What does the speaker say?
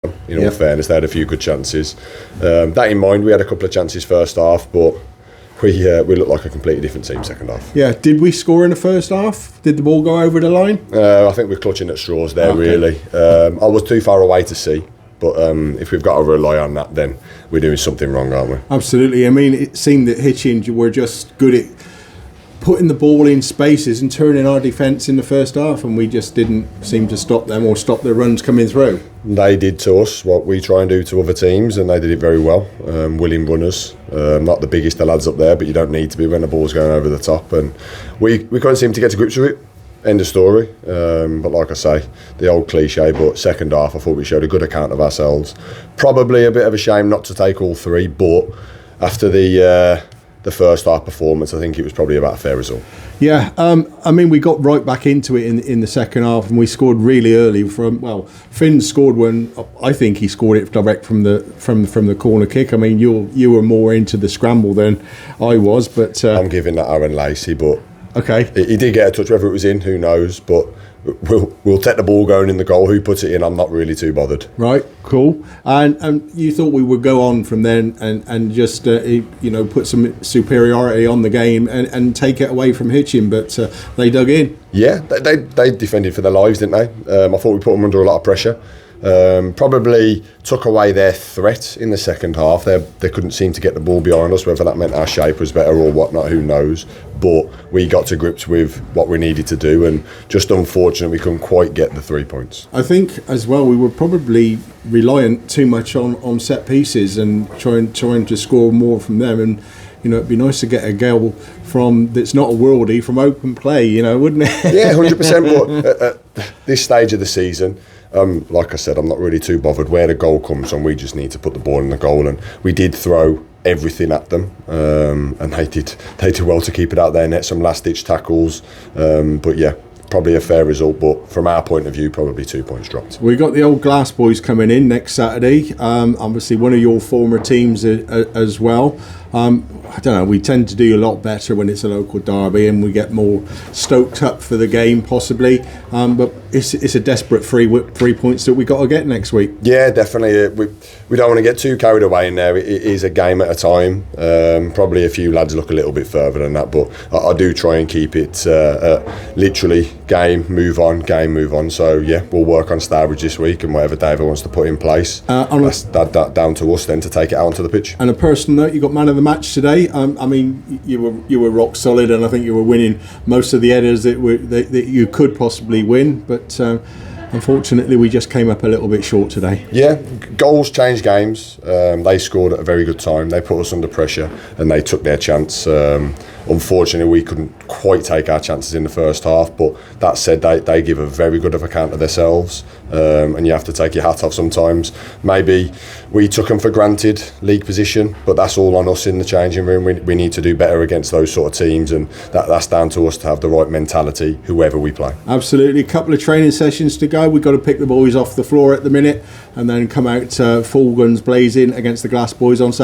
In all fairness, they had a few good chances. That in mind, we had a couple of chances first half, but we looked like a completely different team second half. Yeah, did we score in the first half? Did the ball go over the line? I think we're clutching at straws there, really. I was too far away to see, but if we've got to rely on that, then we're doing something wrong, aren't we? Absolutely. I mean, it seemed that Hitchin were just good at putting the ball in spaces and turning our defence in the first half, and we just didn't seem to stop them or stop their runs coming through. They did to us what we try and do to other teams, and they did it very well. Willing runners, not the biggest of lads up there, but you don't need to be when the ball's going over the top, and we couldn't seem to get to grips with it. End of story. But like I say, the old cliche, but second half I thought we showed a good account of ourselves. Probably a bit of a shame not to take all three, but after the first half performance, I think it was probably about a fair result. Yeah, I mean, we got right back into it in the second half, and we scored really early. Finn scored one. I think he scored it direct from the corner kick. I mean, you were more into the scramble than I was, but I'm giving that Aaron Lacey, but okay, he did get a touch. Whether it was in, who knows? But we'll take the ball going in the goal. Who puts it in, I'm not really too bothered. Right, cool. And you thought we would go on from then and just put some superiority on the game and take it away from Hitchin, but they dug in. Yeah, they defended for their lives, didn't they? I thought we put them under a lot of pressure. Probably took away their threat in the second half. They couldn't seem to get the ball behind us, whether that meant our shape was better or whatnot, who knows. But we got to grips with what we needed to do, and just unfortunately we couldn't quite get the 3 points. I think as well we were probably reliant too much on set pieces and trying to score more from them, and it'd be nice to get a goal that's not a worldie from open play, wouldn't it? Yeah, 100%. But at this stage of the season, like I said, I'm not really too bothered where the goal comes from. We just need to put the ball in the goal, and we did throw everything at them, and they did well to keep it out their net. Some last ditch tackles, but yeah, probably a fair result. But from our point of view, probably 2 points dropped. We got the old Glass boys coming in next Saturday. Obviously, one of your former teams as well. I don't know, we tend to do a lot better when it's a local derby and we get more stoked up for the game possibly, but it's a desperate three points that we got to get next week. Yeah, definitely. We don't want to get too carried away in there. It is a game at a time. Probably a few lads look a little bit further than that, but I do try and keep it literally game, move on. So yeah, we'll work on Starbridge this week, and whatever David wants to put in place, that's down to us then to take it out onto the pitch. And a personal note, you got man of the match today. I mean, you were rock solid, and I think you were winning most of the headers that you could possibly win, but unfortunately we just came up a little bit short today. Yeah, goals change games. They scored at a very good time. They put us under pressure and they took their chance. Unfortunately, we couldn't quite take our chances in the first half, but that said, they give a very good of account of themselves, and you have to take your hat off sometimes. Maybe we took them for granted, league position, but that's all on us in the changing room. We need to do better against those sort of teams, and that's down to us to have the right mentality, whoever we play. Absolutely. A couple of training sessions to go. We've got to pick the boys off the floor at the minute and then come out full guns blazing against the Glass boys on Saturday.